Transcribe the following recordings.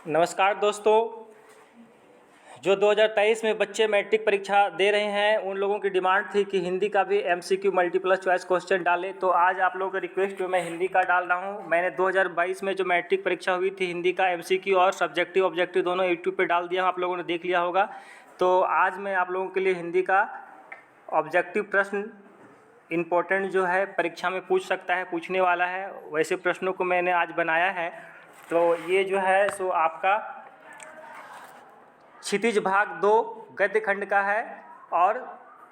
नमस्कार दोस्तों, जो 2023 में बच्चे मैट्रिक परीक्षा दे रहे हैं उन लोगों की डिमांड थी कि हिंदी का भी एमसीक्यू मल्टीपल चॉइस क्वेश्चन डालें। तो आज आप लोगों का रिक्वेस्ट पे मैं हिंदी का डाल रहा हूं। मैंने 2022 में जो मैट्रिक परीक्षा हुई थी हिंदी का एमसीक्यू और सब्जेक्टिव ऑब्जेक्टिव दोनों यूट्यूब पे डाल दिया, आप लोगों ने देख लिया होगा। तो आज मैं आप लोगों के लिए हिंदी का ऑब्जेक्टिव प्रश्न इम्पोर्टेंट जो है परीक्षा में पूछ सकता है, पूछने वाला है, वैसे प्रश्नों को मैंने आज बनाया है। तो ये जो है सो आपका क्षितिज भाग 2 गद्य खंड का है और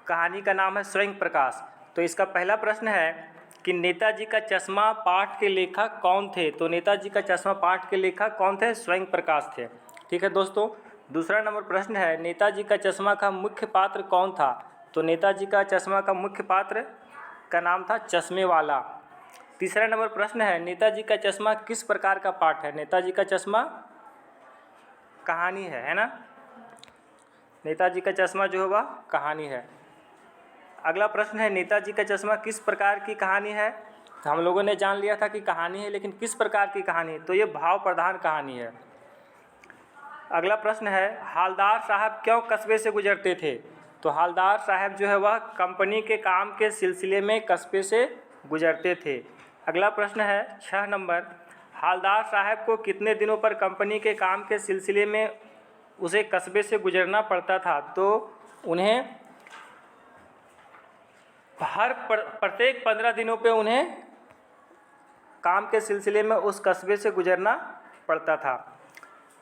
कहानी का नाम है स्वयं प्रकाश। तो इसका पहला प्रश्न है कि नेताजी का चश्मा पाठ के लेखक कौन थे। तो नेताजी का चश्मा पाठ के लेखक कौन थे? स्वयं प्रकाश थे। ठीक है दोस्तों। दूसरा नंबर प्रश्न है नेताजी का चश्मा का मुख्य पात्र कौन था। तो नेताजी का चश्मा का मुख्य पात्र का नाम था चश्मे वाला। तीसरा नंबर प्रश्न है नेताजी का चश्मा किस प्रकार का पाठ है। नेताजी का चश्मा कहानी है ना। नेताजी का चश्मा जो होगा कहानी है। अगला प्रश्न है नेताजी का चश्मा किस प्रकार की कहानी है। तो हम लोगों ने जान लिया था कि कहानी है, लेकिन किस प्रकार की कहानी। तो ये भाव प्रधान कहानी है। अगला प्रश्न है हालदार साहब क्यों कस्बे से गुजरते थे। तो हालदार साहब जो है वह कंपनी के काम के सिलसिले में कस्बे से गुजरते थे। अगला प्रश्न है 6 नंबर, हालदार साहब को कितने दिनों पर कंपनी के काम के सिलसिले में उसे कस्बे से गुजरना पड़ता था। तो उन्हें प्रत्येक 15 दिनों पे उन्हें काम के सिलसिले में उस कस्बे से गुजरना पड़ता था।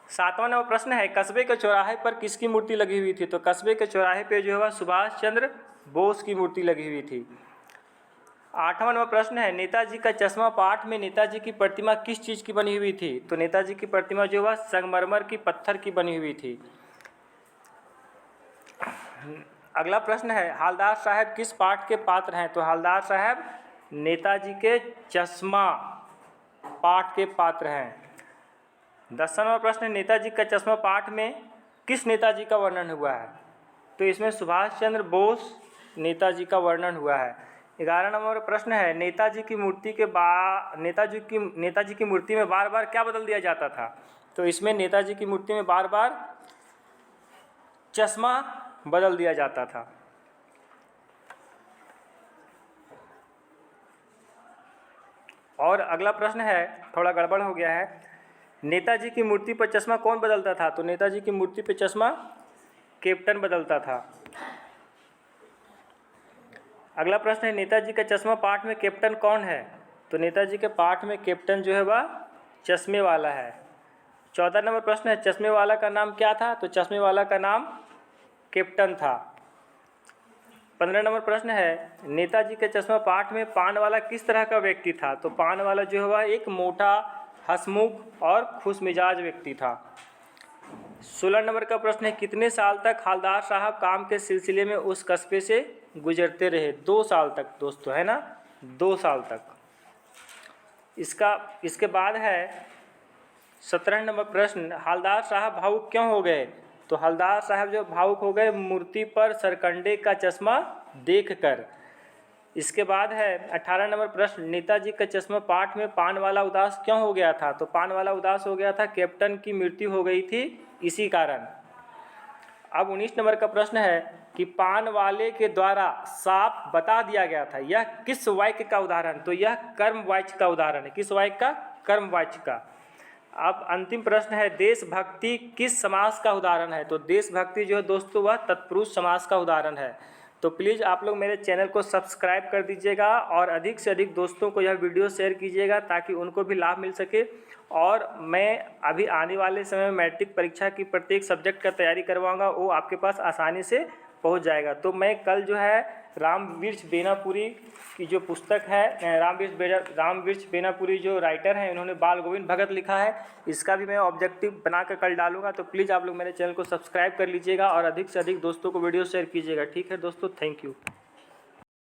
7वां नंबर प्रश्न है कस्बे के चौराहे पर किसकी मूर्ति लगी हुई थी। तो कस्बे के चौराहे पे जो है सुभाष चंद्र बोस की मूर्ति लगी हुई थी। 8वां नंबर प्रश्न है नेताजी का चश्मा पाठ में नेताजी की प्रतिमा किस चीज़ की बनी हुई थी। तो नेताजी की प्रतिमा जो है संगमरमर की पत्थर की बनी हुई थी। अगला प्रश्न है हालदार साहब किस पाठ के पात्र हैं। तो हालदार साहब नेताजी के चश्मा पाठ के पात्र हैं। 10वां नंबर प्रश्न है नेताजी का चश्मा पाठ में किस नेताजी का वर्णन हुआ है। तो इसमें सुभाष चंद्र बोस नेताजी का वर्णन हुआ है। 11 नंबर प्रश्न है नेताजी की मूर्ति के नेताजी की मूर्ति में बार बार क्या बदल दिया जाता था। तो इसमें नेताजी की मूर्ति में बार बार चश्मा बदल दिया जाता था। और अगला प्रश्न है थोड़ा गड़बड़ हो गया है, नेताजी की मूर्ति पर चश्मा कौन बदलता था। तो नेताजी की मूर्ति पर चश्मा कैप्टन बदलता था। अगला प्रश्न है नेताजी का चश्मा पाठ में कैप्टन कौन है। तो नेताजी के पाठ में कैप्टन जो है वह चश्मे वाला है। 14 नंबर प्रश्न है चश्मे वाला का नाम क्या था। तो चश्मे वाला का नाम कैप्टन था। 15 नंबर प्रश्न है नेताजी के चश्मा पाठ में पान वाला किस तरह का व्यक्ति था। तो पान वाला जो है वह एक मोटा, हंसमुख और खुश मिजाज व्यक्ति था। 16 नंबर का प्रश्न है कितने साल तक हालदार साहब काम के सिलसिले में उस कस्बे से गुजरते रहे। 2 साल तक दोस्तों, है ना, 2 साल तक। इसके बाद है 17 नंबर प्रश्न हालदार साहब भावुक क्यों हो गए। तो हालदार साहब जो भावुक हो गए मूर्ति पर सरकंडे का चश्मा देखकर। इसके बाद है 18 नंबर प्रश्न नेताजी का चश्मा पाठ में पान वाला उदास क्यों हो गया था। तो पान वाला उदास हो गया था कैप्टन की मृत्यु हो गई थी इसी कारण। अब 19 नंबर का प्रश्न है कि पान वाले के द्वारा साफ बता दिया गया था यह किस वाक्य का उदाहरण। तो यह कर्म वाच्य का उदाहरण है। किस वाक्य का? कर्म वाच्य का। अब अंतिम प्रश्न है देशभक्ति किस समास का उदाहरण है। तो देशभक्ति जो है दोस्तों वह तत्पुरुष समास का उदाहरण है। तो प्लीज़ आप लोग मेरे चैनल को सब्सक्राइब कर दीजिएगा और अधिक से अधिक दोस्तों को यह वीडियो शेयर कीजिएगा ताकि उनको भी लाभ मिल सके। और मैं अभी आने वाले समय में मैट्रिक परीक्षा की प्रत्येक सब्जेक्ट का तैयारी करवाऊंगा, वो आपके पास आसानी से पहुंच जाएगा। तो मैं कल जो है रामवृक्ष बेनापुरी की जो पुस्तक है, रामवृक्ष बेनापुरी जो राइटर हैं इन्होंने बाल गोविंद भगत लिखा है, इसका भी मैं ऑब्जेक्टिव बनाकर कल डालूंगा। तो प्लीज़ आप लोग मेरे चैनल को सब्सक्राइब कर लीजिएगा और अधिक से अधिक दोस्तों को वीडियो शेयर कीजिएगा। ठीक है दोस्तों, थैंक यू।